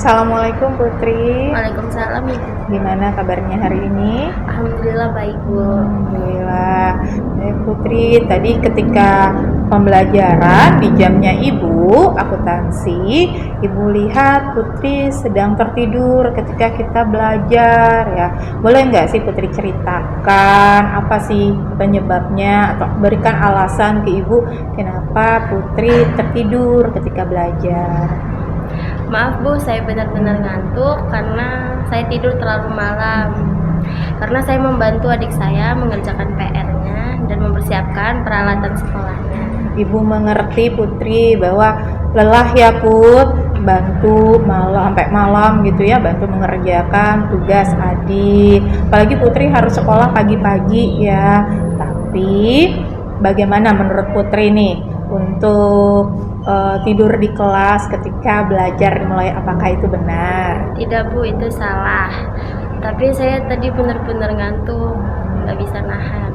Assalamualaikum Putri, Waalaikumsalam Ibu. gimana kabarnya hari ini? Alhamdulillah baik Bu. Alhamdulillah. Putri, tadi ketika pembelajaran di jamnya Ibu, akuntansi, Ibu lihat Putri sedang tertidur ketika kita belajar ya. Boleh nggak sih Putri ceritakan apa sih penyebabnya atau berikan alasan ke Ibu kenapa Putri tertidur ketika belajar? Maaf Bu, saya benar-benar ngantuk karena saya tidur terlalu malam. Karena saya membantu adik saya mengerjakan PR-nya dan mempersiapkan peralatan sekolahnya. Ibu mengerti Putri bahwa lelah ya Put, bantu malam sampai malam gitu ya, bantu mengerjakan tugas adik. Apalagi Putri harus sekolah pagi-pagi ya. Tapi bagaimana menurut Putri nih untuk tidur di kelas ketika belajar dimulai, apakah itu benar? Tidak Bu, itu salah. Tapi saya tadi benar-benar ngantuk, nggak bisa nahan.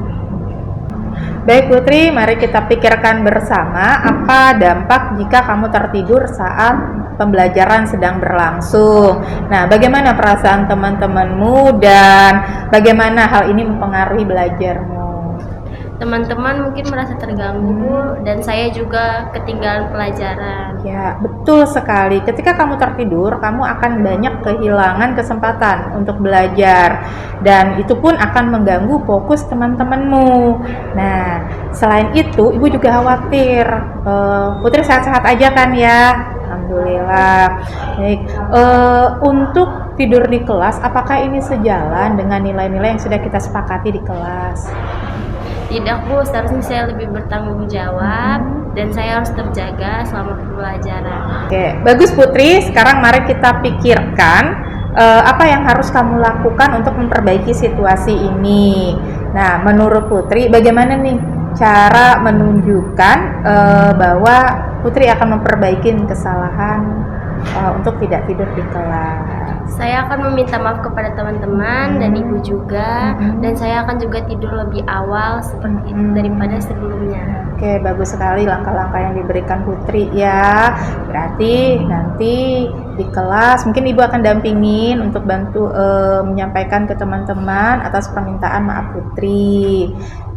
Baik Putri, mari kita pikirkan bersama apa dampak jika kamu tertidur saat pembelajaran sedang berlangsung. Nah, bagaimana perasaan teman-temanmu dan bagaimana hal ini mempengaruhi belajarmu? Teman-teman mungkin merasa terganggu Bu, dan saya juga ketinggalan pelajaran. Ya, betul sekali. Ketika kamu tertidur, kamu akan banyak kehilangan kesempatan untuk belajar. Dan itu pun akan mengganggu fokus teman-temanmu. Nah, selain itu, Ibu juga khawatir. Putri sehat-sehat aja kan ya? Alhamdulillah. Baik, untuk tidur di kelas, apakah ini sejalan dengan nilai-nilai yang sudah kita sepakati di kelas? Tidak Bu, seharusnya saya lebih bertanggung jawab dan saya harus terjaga selama pembelajaran. Oke, bagus Putri. Sekarang mari kita pikirkan apa yang harus kamu lakukan untuk memperbaiki situasi ini. Nah, menurut Putri, bagaimana nih cara menunjukkan bahwa Putri akan memperbaiki kesalahan untuk tidak tidur di kelas? Saya akan meminta maaf kepada teman-teman dan Ibu juga, dan saya akan juga tidur lebih awal seperti daripada sebelumnya. Oke, bagus sekali langkah-langkah yang diberikan Putri ya. Berarti nanti di kelas mungkin Ibu akan dampingin untuk bantu menyampaikan ke teman-teman atas permintaan maaf Putri.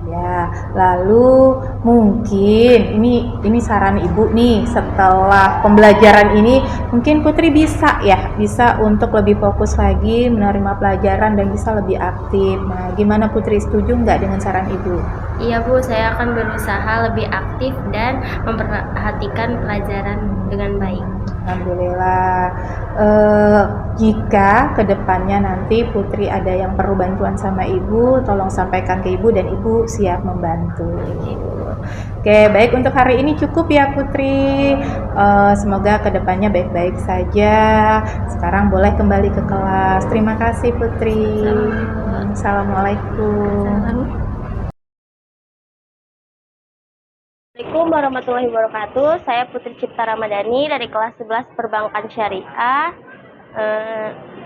Ya, lalu mungkin ini saran Ibu nih, setelah pembelajaran ini mungkin Putri bisa untuk lebih fokus lagi menerima pelajaran dan bisa lebih aktif. Nah, gimana Putri, setuju nggak dengan saran Ibu? Iya Bu, saya akan berusaha lebih aktif dan memperhatikan pelajaran dengan baik. Alhamdulillah. Jika kedepannya nanti Putri ada yang perlu bantuan sama Ibu, tolong sampaikan ke Ibu dan Ibu siap membantu. Oke, baik, untuk hari ini cukup ya Putri. Semoga kedepannya baik-baik saja. Sekarang boleh kembali ke kelas. Terima kasih Putri. Assalamualaikum. Assalamualaikum warahmatullahi wabarakatuh. Saya Putri Cipta Ramadhani dari kelas 11 Perbankan Syariah.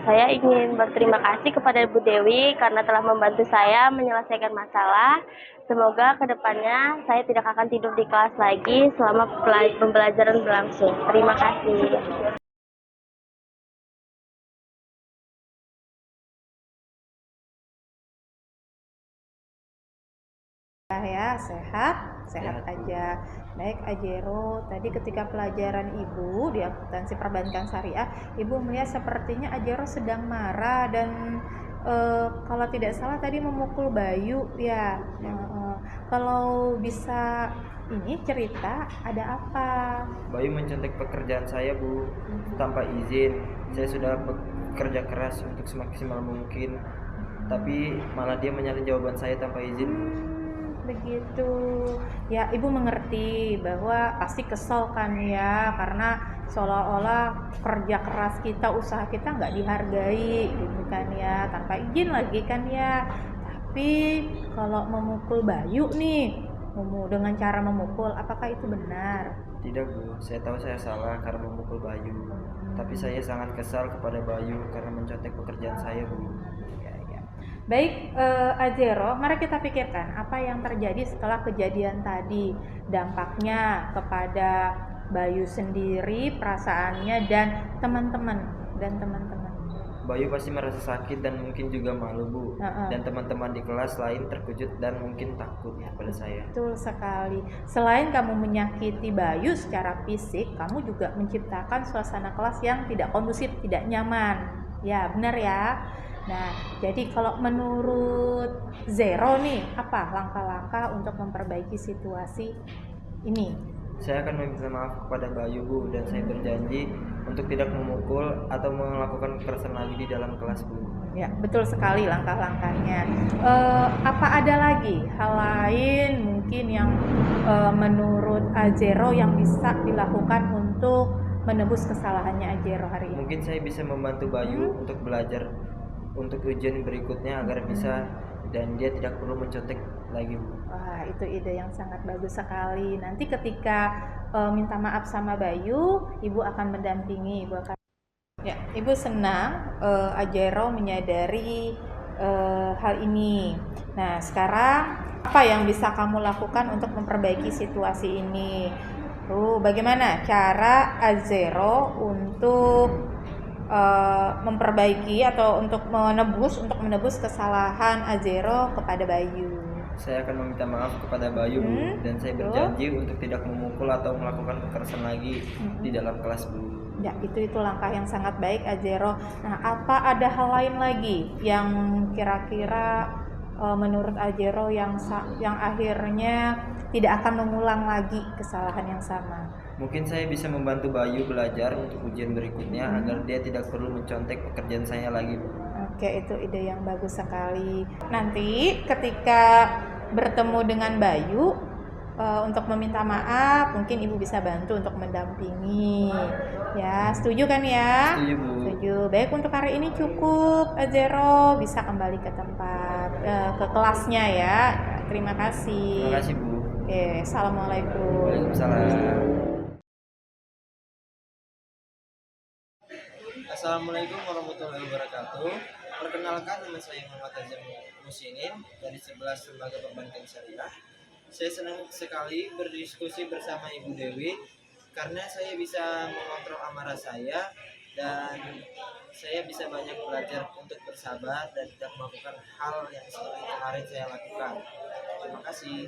Saya ingin berterima kasih kepada Bu Dewi karena telah membantu saya menyelesaikan masalah. Semoga kedepannya saya tidak akan tidur di kelas lagi selama pembelajaran berlangsung. Terima kasih. Ya, sehat aja. Baik Ajero, tadi ketika pelajaran Ibu di akuntansi perbankan syariah, Ibu melihat sepertinya Ajero sedang marah dan kalau tidak salah tadi memukul Bayu ya. Kalau bisa ini cerita ada apa? Bayu mencontek pekerjaan saya Bu, tanpa izin. Saya sudah bekerja keras untuk semaksimal mungkin, tapi malah dia menyalin jawaban saya tanpa izin Bu. Begitu ya, Ibu mengerti bahwa pasti kesel kan ya, karena seolah-olah kerja keras kita, usaha kita nggak dihargai gitu kan ya, tanpa izin lagi kan ya. Tapi kalau memukul Bayu nih dengan cara memukul, apakah itu benar? Tidak Bu, saya tahu saya salah karena memukul Bayu, tapi saya sangat kesal kepada Bayu karena mencontek pekerjaan saya Bu. Baik, Azero, mari kita pikirkan apa yang terjadi setelah kejadian tadi, dampaknya kepada Bayu sendiri, perasaannya, dan teman-teman dan teman-teman? Bayu pasti merasa sakit dan mungkin juga malu, Bu. Heeh. Dan teman-teman di kelas lain terkejut dan mungkin takut kepada saya. Betul sekali. Selain kamu menyakiti Bayu secara fisik, kamu juga menciptakan suasana kelas yang tidak kondusif, tidak nyaman. Ya, benar ya. Nah, jadi kalau menurut Zero nih, apa langkah-langkah untuk memperbaiki situasi ini? Saya akan meminta maaf kepada Bayu, Bu, dan saya berjanji untuk tidak memukul atau melakukan kekerasan lagi di dalam kelas, Bu. Ya, betul sekali langkah-langkahnya. Apa ada lagi hal lain mungkin yang menurut Azero yang bisa dilakukan untuk menebus kesalahannya Azero hari ini? Mungkin saya bisa membantu Bayu untuk belajar untuk ujian berikutnya agar bisa dan dia tidak perlu mencontek lagi, Bu. Wah, itu ide yang sangat bagus sekali. Nanti ketika minta maaf sama Bayu, Ibu akan mendampingi, Ibu akan. Ya, Ibu senang Ajero menyadari hal ini. Nah, sekarang apa yang bisa kamu lakukan untuk memperbaiki situasi ini? Bagaimana cara Azero untuk memperbaiki atau untuk menebus kesalahan Azero kepada Bayu? Saya akan meminta maaf kepada Bayu, Bu, dan saya berjanji untuk tidak memukul atau melakukan kekerasan lagi di dalam kelas, Bu. Ya, itu langkah yang sangat baik Azero. Nah, apa ada hal lain lagi yang kira-kira menurut Azero yang akhirnya tidak akan mengulang lagi kesalahan yang sama? Mungkin saya bisa membantu Bayu belajar untuk ujian berikutnya agar dia tidak perlu mencontek pekerjaan saya lagi, Bu. Oke, itu ide yang bagus sekali. Nanti ketika bertemu dengan Bayu untuk meminta maaf, mungkin Ibu bisa bantu untuk mendampingi. Ya, setuju kan ya? Setuju, Bu. Setuju. Baik, untuk hari ini cukup. Azero bisa kembali ke tempat ke kelasnya ya. Terima kasih. Terima kasih, Bu. Oke, assalamualaikum. Waalaikumsalam. Assalamualaikum warahmatullahi wabarakatuh. Perkenalkan, nama saya Muhammad Azam Musinin dari 11 Lembaga Perbankan Syariah. Saya senang sekali berdiskusi bersama Ibu Dewi karena saya bisa mengontrol amarah saya dan saya bisa banyak belajar untuk bersabar dan tidak melakukan hal yang seperti kemarin saya lakukan. Terima kasih.